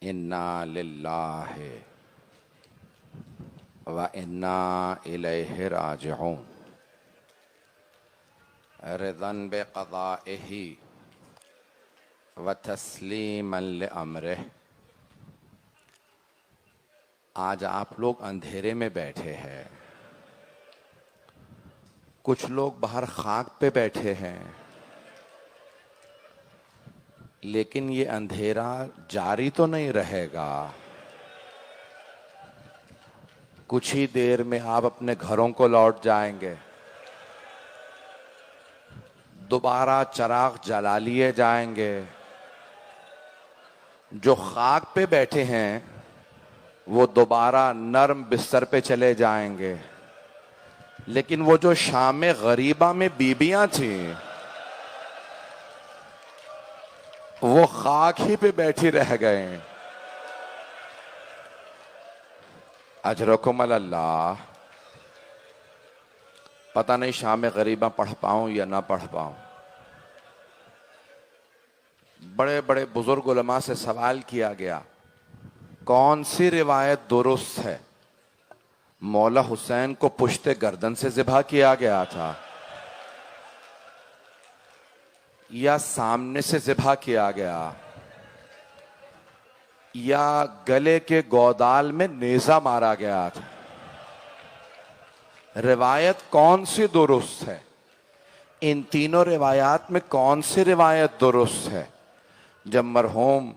इन्ना लिल्लाहि व इन्ना इलैहि राजिऊन। रिदन बिक़ज़ाइही व तस्लीमन लिअम्रिह। आज आप लोग अंधेरे में बैठे हैं, कुछ लोग बाहर खाक पे बैठे हैं, लेकिन ये अंधेरा जारी तो नहीं रहेगा। कुछ ही देर में आप अपने घरों को लौट जाएंगे, दोबारा चिराग जला लिए जाएंगे। जो खाक पे बैठे हैं वो दोबारा नर्म बिस्तर पे चले जाएंगे, लेकिन वो जो शाम गरीबा में बीबियां थीं वो खाक ही पे बैठी रह गए। अजरकुम अल्लाह। पता नहीं शाम गरीबा पढ़ पाऊं या ना पढ़ पाऊं। बड़े बड़े बुजुर्ग उलमा से सवाल किया गया, कौन सी रिवायत दुरुस्त है? मौला हुसैन को पुश्ते गर्दन से ज़िबा किया गया था या सामने से ज़िबा किया गया, या गले के गोदाल में नेज़ा मारा गया था? रिवायत कौन सी दुरुस्त है? इन तीनों रिवायात में कौन सी रिवायत दुरुस्त है? जब मरहूम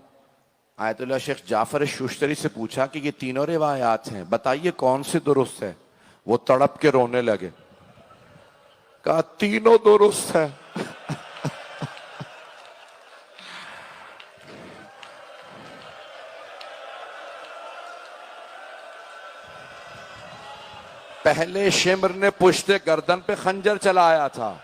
आयतुल्लाह शेख जाफर शुश्तरी से पूछा कि ये तीनों रिवायात हैं, बताइए कौन सी दुरुस्त है, वो तड़प के रोने लगे। कहा तीनों दुरुस्त है। पहले शिमर ने पुश्ते गर्दन पे खंजर चलाया था,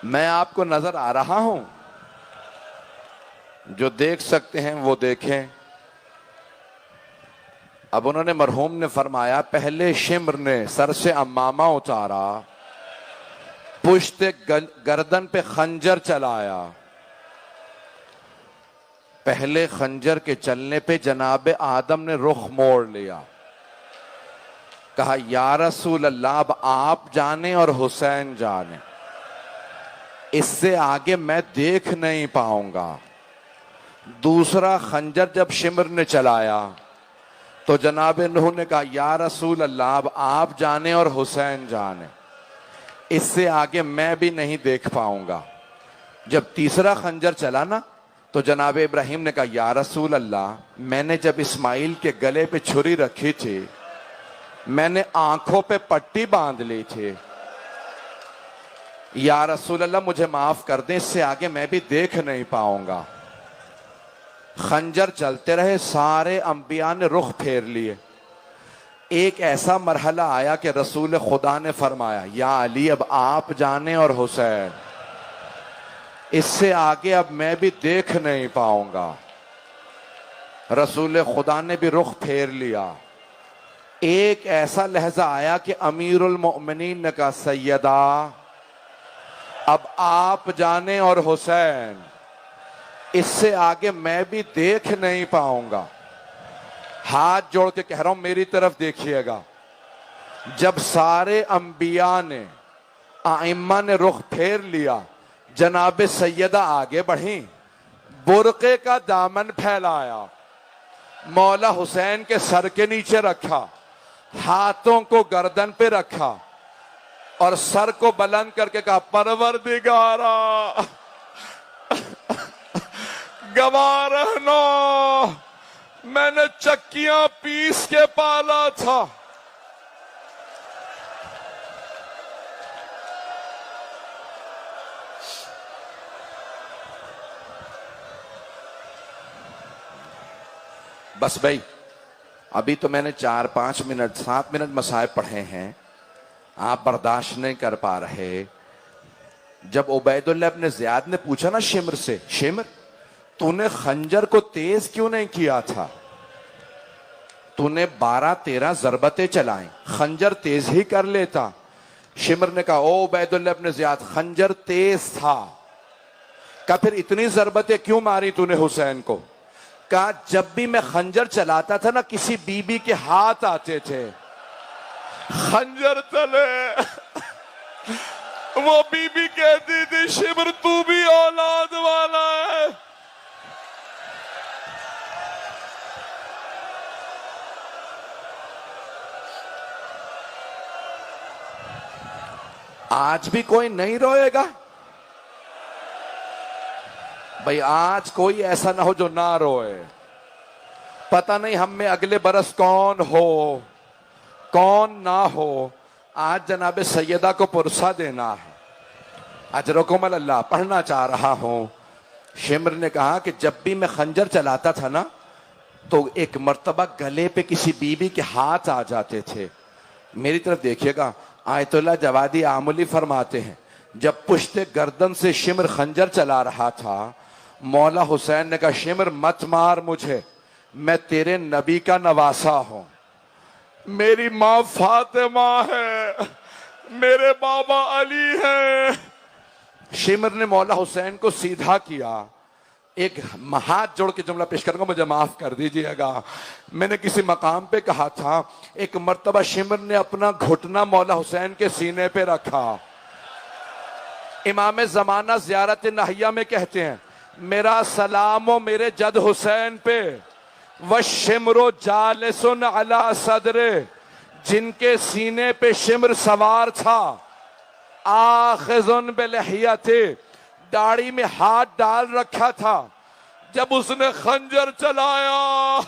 मैं आपको नजर आ रहा हूं, जो देख सकते हैं वो देखें। अब उन्होंने मरहूम ने फरमाया, पहले शिमर ने सर से अम्मामा उतारा, पुश्ते गर्दन पे खंजर चलाया। पहले खंजर के चलने पे जनाब आदम ने रुख मोड़ लिया, कहा या रसूल अल्लाह, अब आप जाने और हुसैन जाने, इससे आगे मैं देख नहीं पाऊंगा। दूसरा खंजर जब शिमर ने चलाया तो जनाब नूह ने कहा या रसूल अल्लाह, अब आप जाने और हुसैन जाने, इससे आगे मैं भी नहीं देख पाऊंगा। जब तीसरा खंजर चला ना तो जनाब इब्राहिम ने कहा या रसूल अल्लाह, मैंने जब इस्माइल के गले पे छुरी रखी थी, मैंने आंखों पे पट्टी बांध ली थी, या रसूल अल्लाह मुझे माफ कर दें, इससे आगे मैं भी देख नहीं पाऊंगा। खंजर चलते रहे, सारे अंबिया ने रुख फेर लिए। एक ऐसा मरहला आया कि रसूल खुदा ने फरमाया या अली, अब आप जाने और हुसैन, इससे आगे अब मैं भी देख नहीं पाऊंगा। रसूल खुदा ने भी रुख फेर लिया। एक ऐसा लहजा आया कि अमीरुल मोमिनीन ने कहा सैयदा, अब आप जाने और हुसैन, इससे आगे मैं भी देख नहीं पाऊंगा। हाथ जोड़ के कह रहा हूं, मेरी तरफ देखिएगा। जब सारे अंबिया ने, आइम्मा ने रुख फेर लिया, जनाब सैयदा आगे बढ़ी, बुरके का दामन फैलाया, मौला हुसैन के सर के नीचे रखा, हाथों को गर्दन पे रखा और सर को बुलंद करके कहा परवरदिगारा, गवाह रहना, मैंने चक्कियां पीस के पाला था, बस भाई अभी तो मैंने 4-5 मिनट 7 मिनट मसाइब पढ़े हैं, आप बर्दाश्त नहीं कर पा रहे। जब उबैदुल्लाह इब्न ज़ियाद ने पूछा ना शिमर से, शिमर तूने खंजर को तेज क्यों नहीं किया था? तूने 12-13 ज़रबतें चलाई, खंजर तेज ही कर लेता। शिमर ने कहा, ओ उबैदुल्लाह इब्न ज़ियाद, खंजर तेज था कहा फिर इतनी जरबतें क्यों मारी तूने हुसैन को? कहा जब भी मैं खंजर चलाता था ना, किसी बीबी के हाथ आते थे, खंजर चले वो बीबी कहती थी शिमर तू भी औलाद वाला है। आज भी कोई नहीं रोएगा भाई? आज कोई ऐसा ना हो जो ना रोए। पता नहीं हम में अगले बरस कौन हो कौन ना हो। आज जनाबे सैयदा को पुरसा देना है। अजरकुम अल्लाह पढ़ना चाह रहा हूं। शिमर ने कहा कि जब भी मैं खंजर चलाता था ना, तो एक मर्तबा गले पे किसी बीबी के हाथ आ जाते थे। मेरी तरफ देखिएगा, आयतुल्लाह जवादी आमुली फरमाते हैं, जब पुश्ते गर्दन से शिमर खंजर चला रहा था, मौला हुसैन ने कहा शिमर मत मार मुझे, मैं तेरे नबी का नवासा हूं, मेरी मां फातिमा है, मेरे बाबा अली हैं। शिमर ने मौला हुसैन को सीधा किया। एक हाथ जोड़ के जुमला पेश करूंगा, मुझे माफ कर दीजिएगा। मैंने किसी मकाम पे कहा था, एक मर्तबा शिमर ने अपना घुटना मौला हुसैन के सीने पे रखा। इमाम जमाना ज़ियारत नहिया में कहते हैं, मेरा सलामो मेरे जद हुसैन पे, व शिमरो जालिसुन अला सदरे, जिनके सीने पे शिमर सवार था, आखिजुन बिलहियते, दाढ़ी में हाथ डाल रखा था। जब उसने खंजर चलाया,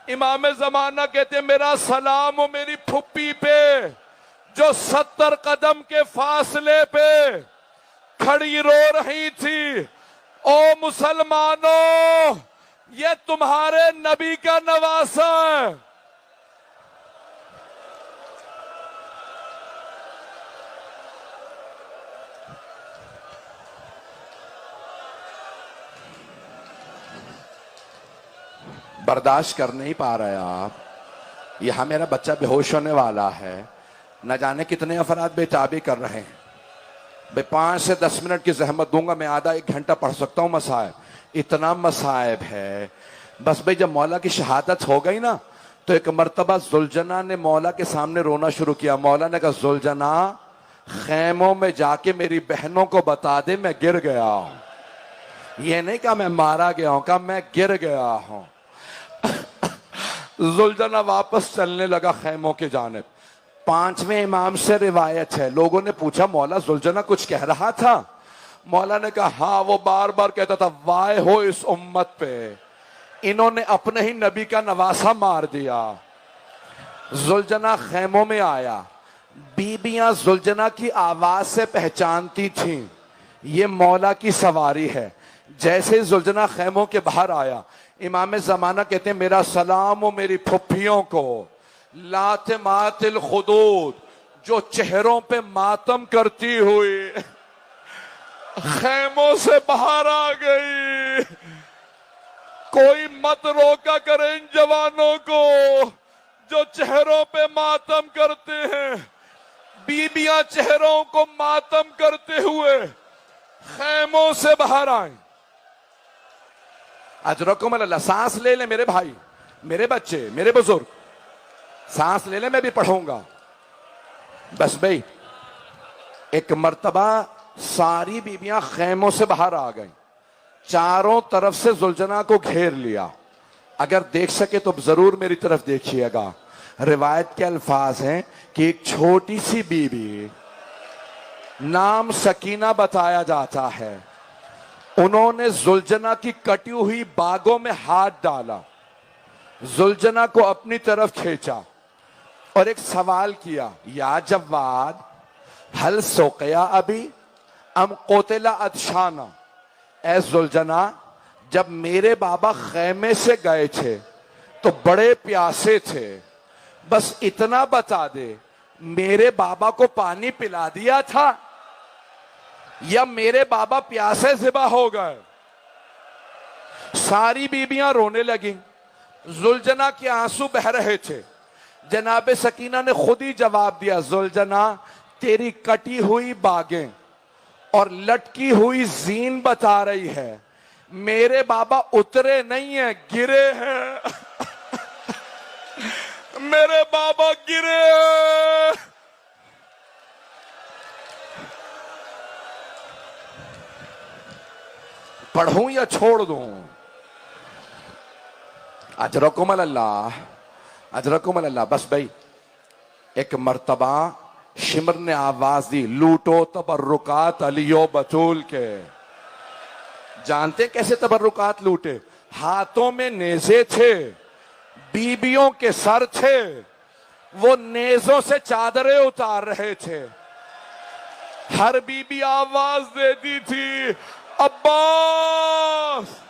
इमाम जमाना कहते मेरा सलाम हो मेरी फुप्पी पे, जो 70 कदम के फासले पे खड़ी रो रही थी। ओ मुसलमानों, ये तुम्हारे नबी का नवासा है। बर्दाश्त कर नहीं पा रहे आप? यहां मेरा बच्चा बेहोश होने वाला है, न जाने कितने अफराद बेताबी कर रहे हैं। भाई 5 से 10 मिनट की जहमत दूंगा, मैं आधा 1 घंटा पढ़ सकता हूं मसाइब, इतना मसाइब है। बस भाई जब मौला की शहादत हो गई ना, तो एक मर्तबा जुलजना ने मौला के सामने रोना शुरू किया। मौला ने कहा जुलजना, खैमों में जाके मेरी बहनों को बता दे मैं गिर गया हूं। ये नहीं कहा मैं मारा गया हूं, कहा मैं गिर गया हूं। जुलजना वापस चलने लगा खैमों के जानिब। 5वें इमाम से रिवायत है, लोगों ने पूछा मौला जुलजना कुछ कह रहा था? मौला ने कहा हाँ, वो बार बार कहता था वाय हो इस उम्मत पे, इन्होंने अपने ही नबी का नवासा मार दिया। जुलजना खैमों में आया, बीबियां जुलजना की आवाज से पहचानती थीं ये मौला की सवारी है। जैसे जुलजना खैमों के बाहर आया, इमाम जमाना कहते हैं मेरा सलाम हो मेरी फुफ्फियों को, लातिमातिल खुदूद, जो चेहरों पे मातम करती हुई खैमों से बाहर आ गई। कोई मत रोका करे इन जवानों को जो चेहरों पे मातम करते हैं। बीबियां चेहरों को मातम करते हुए खैमों से बाहर आए। अजरकुम अल्लाह, सांस ले ले मेरे भाई, मेरे बच्चे, मेरे बुजुर्ग, सांस ले ले, मैं भी पढ़ूंगा। बस भाई एक मर्तबा सारी बीबियां खैमों से बाहर आ गई, चारों तरफ से जुलजना को घेर लिया। अगर देख सके तो जरूर मेरी तरफ देखिएगा। रिवायत के अल्फाज हैं कि एक छोटी सी बीबी, नाम सकीना बताया जाता है, उन्होंने जुलजना की कटी हुई बागों में हाथ डाला, जुलजना को अपनी तरफ खींचा और एक सवाल किया, या जवाद हल सोकया अभी अम कोतेला अदशाना। ए जुलजना, जब मेरे बाबा खैमे से गए थे तो बड़े प्यासे थे, बस इतना बता दे मेरे बाबा को पानी पिला दिया था या मेरे बाबा प्यासे ज़िबा हो गए? सारी बीबियां रोने लगी, जुलजना के आंसू बह रहे थे। जनाबे सकीना ने खुद ही जवाब दिया, जुलजना तेरी कटी हुई बागें और लटकी हुई जीन बता रही है मेरे बाबा उतरे नहीं है, गिरे हैं। मेरे बाबा गिरे हैं। पढ़ूं या छोड़ दूं? अजरकुम अल्लाह, अजरकुम अल्लाह। बस भाई, एक मर्तबा शिमर ने आवाज दी, लूटो तबर्रुकात अलियो बतूल के। जानते कैसे तबर्रुकात लूटे? हाथों में नेज़े थे, बीबियों के सर थे, वो नेज़ों से चादरें उतार रहे थे। हर बीबी आवाज देती थी, अब्बास।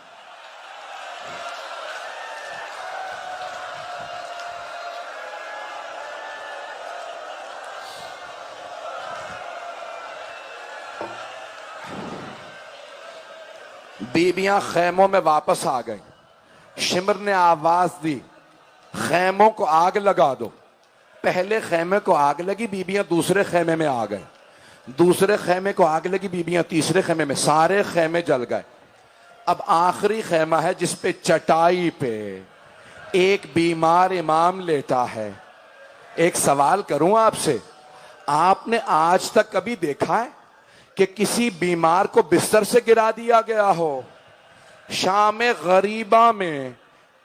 बीबियां खैमों में वापस आ गई। शिमर ने आवाज दी, खैमों को आग लगा दो। पहले खैमे को आग लगी, बीबियां दूसरे खैमे में आ गई। दूसरे खैमे को आग लगी, बीबियां तीसरे खैमे में। सारे खैमे जल गए। अब आखिरी खैमा है जिस पे चटाई पे एक बीमार इमाम लेटा है। एक सवाल करूं आपसे, आपने आज तक कभी देखा है कि किसी बीमार को बिस्तर से गिरा दिया गया हो? शाम गरीबा में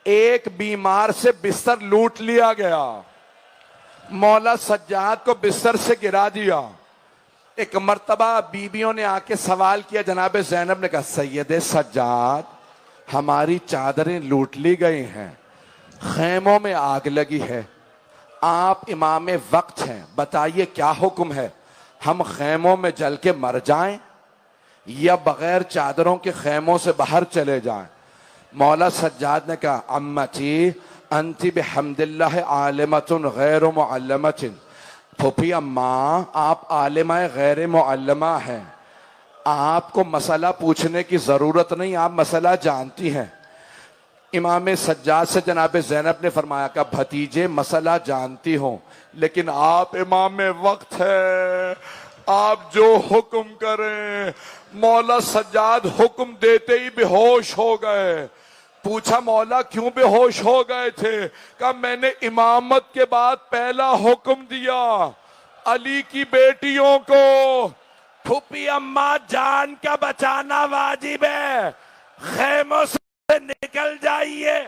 एक बीमार से बिस्तर लूट लिया गया, मौला सज्जाद को बिस्तर से गिरा दिया। एक मर्तबा बीबियों ने आके सवाल किया, जनाब ज़ैनब ने कहा, सैयदे सज्जाद, हमारी चादरें लूट ली गई हैं, खैमों में आग लगी है, आप इमाम वक्त हैं, बताइए क्या हुक्म है? हम खैमों में जल के मर जाएं या बगैर चादरों के खैमों से बाहर चले जाएं? मौला सज्जाद ने कहा, अम्मती अंति बिहम्दिल्लाह आलिमतुन गैर मुअल्लमतिन। फूफी अम्मा, आप आलिमा गैर मुअल्लमा हैं, आपको मसला पूछने की जरूरत नहीं, आप मसला जानती हैं। इमाम सज्जाद से जनाब ज़ैनब ने फरमाया, का भतीजे मसला जानती हो, लेकिन आप इमाम वक्त है, आप जो हुक्म करें। मौला सज्जाद हुक्म देते ही बेहोश हो गए। पूछा, मौला क्यों बेहोश हो गए थे? कहा, मैंने इमामत के बाद पहला हुक्म दिया अली की बेटियों को, फूफी अम्मा जान का बचाना वाजिब है, खैमों से निकल जाइए।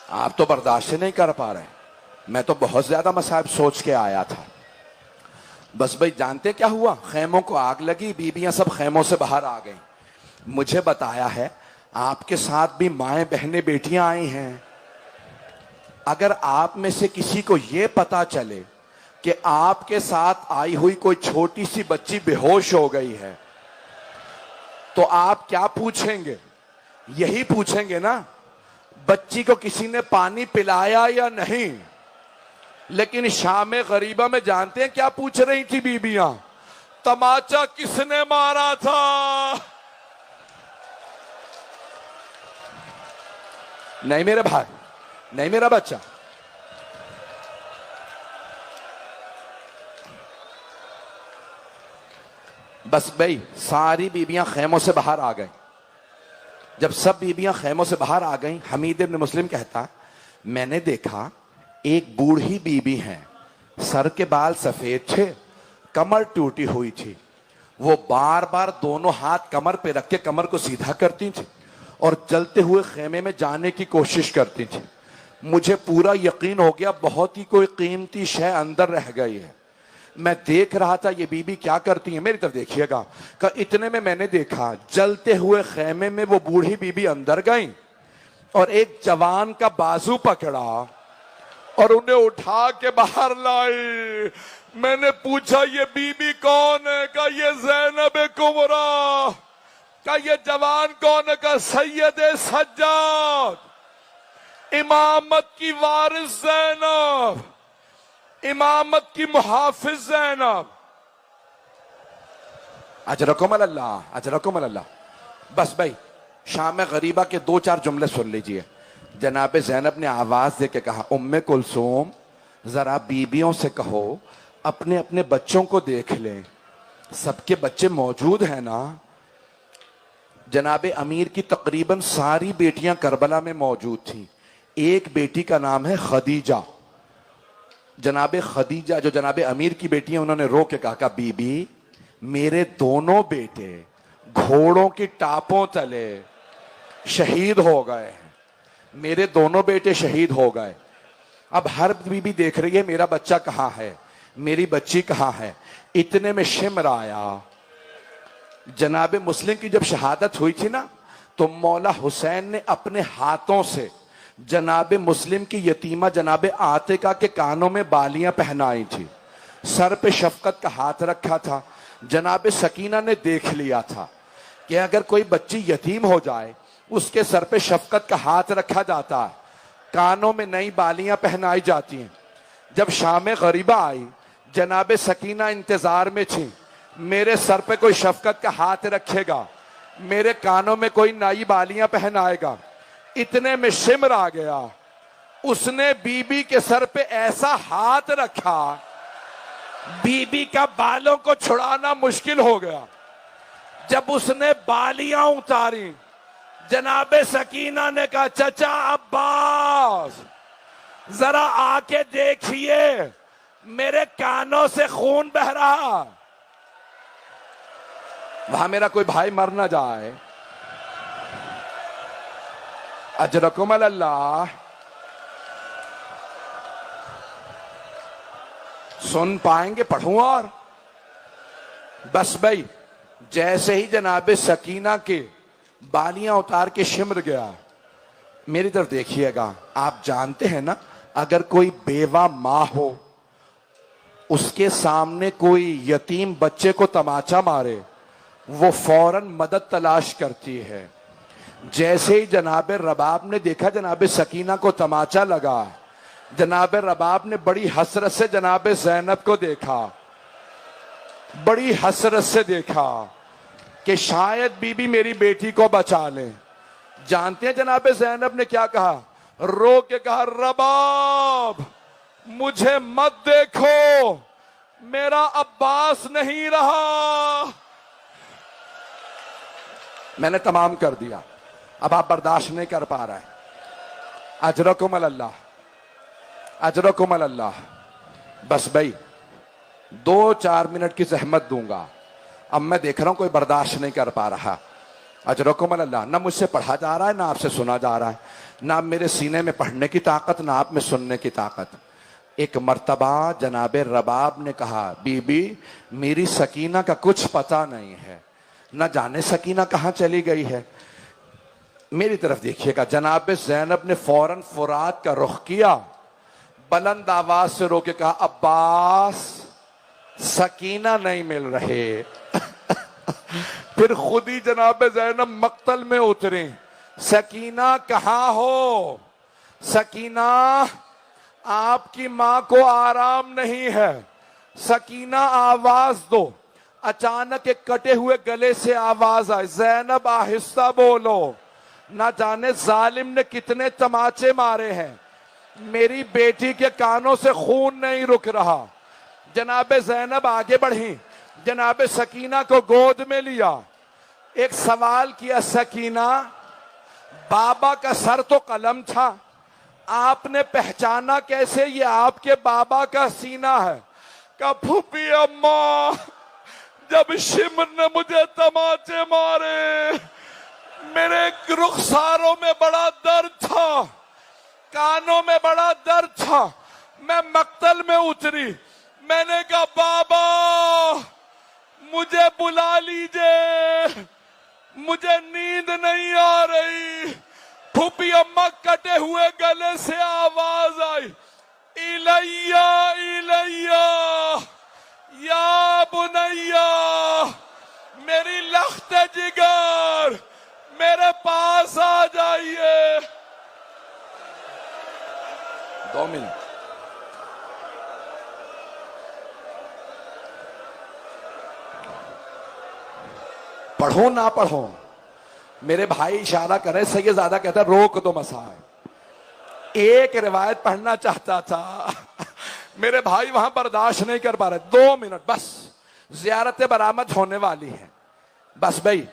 आप तो बर्दाश्त नहीं कर पा रहे। मैं तो बहुत ज्यादा मसाइब सोच के आया था। बस भाई, जानते क्या हुआ? खैमों को आग लगी, बीबियां सब खैमों से बाहर आ गई। मुझे बताया है आपके साथ भी माएं बहनें बेटियां आई हैं। अगर आप में से किसी को यह पता चले कि आपके साथ आई हुई कोई छोटी सी बच्ची बेहोश हो गई है, तो आप क्या पूछेंगे? यही पूछेंगे ना, बच्ची को किसी ने पानी पिलाया या नहीं? लेकिन शाम गरीबा में जानते हैं क्या पूछ रही थी बीबियां? तमाचा किसने मारा था? नहीं मेरे भाई, नहीं मेरा बच्चा। बस भाई, सारी बीबियां खैमों से बाहर आ गई। जब सब बीबियां खैमों से बाहर आ गईं, हमीद इब्न मुस्लिम कहता, मैंने देखा एक बूढ़ी बीबी है, सर के बाल सफेद थे, कमर टूटी हुई थी। वो बार बार दोनों हाथ कमर पे रख के कमर को सीधा करती थी और चलते हुए खेमे में जाने की कोशिश करती थी। मुझे पूरा यकीन हो गया बहुत ही कोई कीमती शय अंदर रह गई है। मैं देख रहा था ये बीबी क्या करती है, मेरी तरफ देखिएगा। का इतने में मैंने देखा जलते हुए खेमे में वो बूढ़ी बीबी अंदर गई और एक जवान का बाजू पकड़ा और उन्हें उठा के बाहर लाई। मैंने पूछा, ये बीबी कौन है? का ये ज़ैनब कुबरा। का ये जवान कौन है? का सैयद सज्जाद, इमामत की वारिस ज़ैनब, इमामत की मुहाफिज ज़ैनब। अजरकुम अल्लाह, अजरकुम अल्लाह। बस भाई, शाम गरीबा के 2-4 जुमले सुन लीजिए। जनाब ज़ैनब ने आवाज दे के कहा, उम्मे कुलसूम, जरा बीबियों से कहो अपने अपने बच्चों को देख लें, सबके बच्चे मौजूद हैं ना। जनाब अमीर की तकरीबन सारी बेटियां करबला में मौजूद थी। एक बेटी का नाम है खदीजा। जनाब खदीजा जो जनाब अमीर की बेटी है, उन्होंने रो के कहा, बीबी मेरे दोनों बेटे घोड़ों की टापों तले शहीद हो गए, मेरे दोनों बेटे शहीद हो गए। अब हर बीबी देख रही है मेरा बच्चा कहां है, मेरी बच्ची कहां है। इतने में शिमर आया। जनाब मुस्लिम की जब शहादत हुई थी ना, तो मौला हुसैन ने अपने हाथों से जनाब मुस्लिम की यतीमा जनाब आतिका के कानों में बालियां पहनाई थी, सर पे शफकत का हाथ रखा था। जनाब सकीना ने देख लिया था कि अगर कोई बच्ची यतीम हो जाए, उसके सर पे शफकत का हाथ रखा जाता है, कानों में नई बालियां पहनाई जाती हैं। जब शाम गरीबा आई, जनाब सकीना इंतजार में थी, मेरे सर पे कोई शफकत का हाथ रखेगा, मेरे कानों में कोई नई बालियां पहनाएगा। इतने में शिमर आ गया, उसने बीबी के सर पे ऐसा हाथ रखा, बीबी का बालों को छुड़ाना मुश्किल हो गया। जब उसने बालियां उतारी, जनाबे सकीना ने कहा, चचा अब्बास जरा आके देखिए, मेरे कानों से खून बह रहा, वहां मेरा कोई भाई मर ना जाए। अजरकुम अल्लाह। सुन पाएंगे, पढ़ूं और बस भाई, जैसे ही जनाबे सकीना के बालियां उतार के शिमर गया, मेरी तरफ देखिएगा। आप जानते हैं ना, अगर कोई बेवा माँ हो, उसके सामने कोई यतीम बच्चे को तमाचा मारे, वो फौरन मदद तलाश करती है। जैसे ही जनाबे रबाब ने देखा जनाबे सकीना को तमाचा लगा, जनाबे रबाब ने बड़ी हसरत से जनाबे ज़ैनब को देखा, बड़ी हसरत से देखा कि शायद बीबी मेरी बेटी को बचा ले। जानते हैं जनाबे ज़ैनब ने क्या कहा? रो के कहा, रबाब मुझे मत देखो, मेरा अब्बास नहीं रहा। मैंने तमाम कर दिया, अब आप बर्दाश्त नहीं कर पा रहे हैं। अजरकुम अल्लाह, अजरकुम अल्लाह। बस भाई 2-4 मिनट की जहमत दूंगा। अब मैं देख रहा हूं कोई बर्दाश्त नहीं कर पा रहा। अजरकुम अल्लाह। ना मुझसे पढ़ा जा रहा है, ना आपसे सुना जा रहा है, ना मेरे सीने में पढ़ने की ताकत, ना आप में सुनने की ताकत। एक मर्तबा जनाबे रबाब ने कहा, बीबी मेरी सकीना का कुछ पता नहीं है, ना जाने सकीना कहां चली गई है। मेरी तरफ देखिएगा। जनाब ज़ैनब ने फौरन फुरात का रुख किया, बुलंद आवाज से रो के कहा, अब्बास सकीना नहीं मिल रहे। फिर खुद ही जनाब ज़ैनब मक्तल में उतरे, सकीना कहां हो? सकीना आपकी मां को आराम नहीं है, सकीना आवाज दो। अचानक एक कटे हुए गले से आवाज आई, ज़ैनब आहिस्ता बोलो, ना जाने जालिम ने कितने तमाचे मारे हैं, मेरी बेटी के कानों से खून नहीं रुक रहा। जनाबे ज़ैनब आगे बढ़ी, जनाबे सकीना को गोद में लिया, एक सवाल किया, सकीना बाबा का सर तो कलम था, आपने पहचाना कैसे ये आपके बाबा का सीना है? का फूफी अम्मा, जब शिमर ने मुझे तमाचे मारे, मेरे रुखसारों में बड़ा दर्द था, कानों में बड़ा दर्द था, मैं मक्तल में उतरी, मैंने कहा बाबा मुझे बुला लीजिए, मुझे नींद नहीं आ रही। फूफी अम्मा कटे हुए गले से आवाज आई, इलैया इलैया या बुनैया, मेरी लख्त जिगर मेरे पास आ जाइए। 2 मिनट। पढ़ो ना पढ़ो, मेरे भाई इशारा करे, सैयदजादा कहता रोक दो मसाइल। एक रिवायत पढ़ना चाहता था, मेरे भाई वहां बर्दाश्त नहीं कर पा रहे। 2 मिनट बस, जियारत बरामद होने वाली है। बस भाई,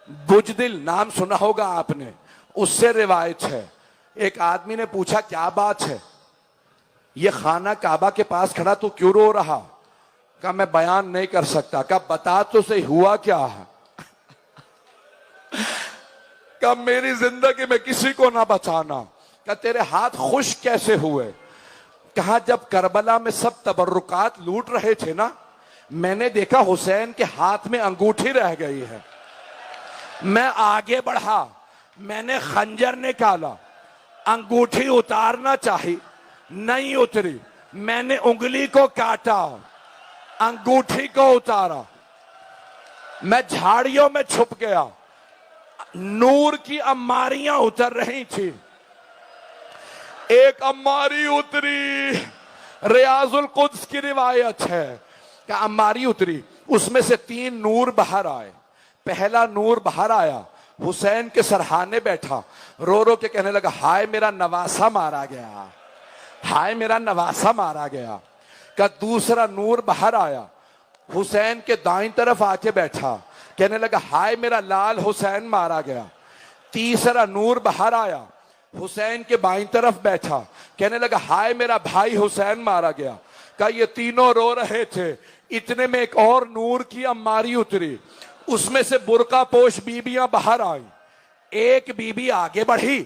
बुजदिल नाम सुना होगा आपने, उससे रिवायत है। एक आदमी ने पूछा क्या बात है, ये खाना काबा के पास खड़ा तो क्यों रो रहा? कहा मैं बयान नहीं कर सकता। कहा बता तो सही हुआ क्या है? कहा मेरी जिंदगी में किसी को ना बचाना। कहा तेरे हाथ खुश कैसे हुए? कहा जब करबला में सब तबर्रुकात लूट रहे थे ना, मैंने देखा हुसैन के हाथ में अंगूठी रह गई है। मैं आगे बढ़ा, मैंने खंजर निकाला, अंगूठी उतारना चाहिए, नहीं उतरी। मैंने उंगली को काटा, अंगूठी को उतारा। मैं झाड़ियों में छुप गया, नूर की अम्मारियां उतर रही थी। एक अम्मारी उतरी, रियाजुल कुद्स की रिवायत है कि अम्मारी उतरी, उसमें से 3 नूर बाहर आए। पहला नूर बाहर आया, हुसैन के सरहाने बैठा, रो रो के कहने लगा हाय मेरा नवासा मारा गया, हाय मेरा नवासा मारा गया। का दूसरा नूर बाहर आया, हुसैन के दाईं तरफ आके बैठा, कहने लगा हाय मेरा लाल हुसैन मारा गया। तीसरा नूर बाहर आया, हुसैन के बाईं तरफ बैठा, कहने लगा हाय मेरा भाई हुसैन मारा गया। का ये तीनों रो रहे थे, इतने में एक और नूर की अम्मारी उतरी, उसमें से बुर्का पोश बीबियां बाहर आई। एक बीबी आगे बढ़ी,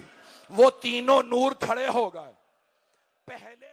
वो तीनों नूर खड़े हो गए। पहले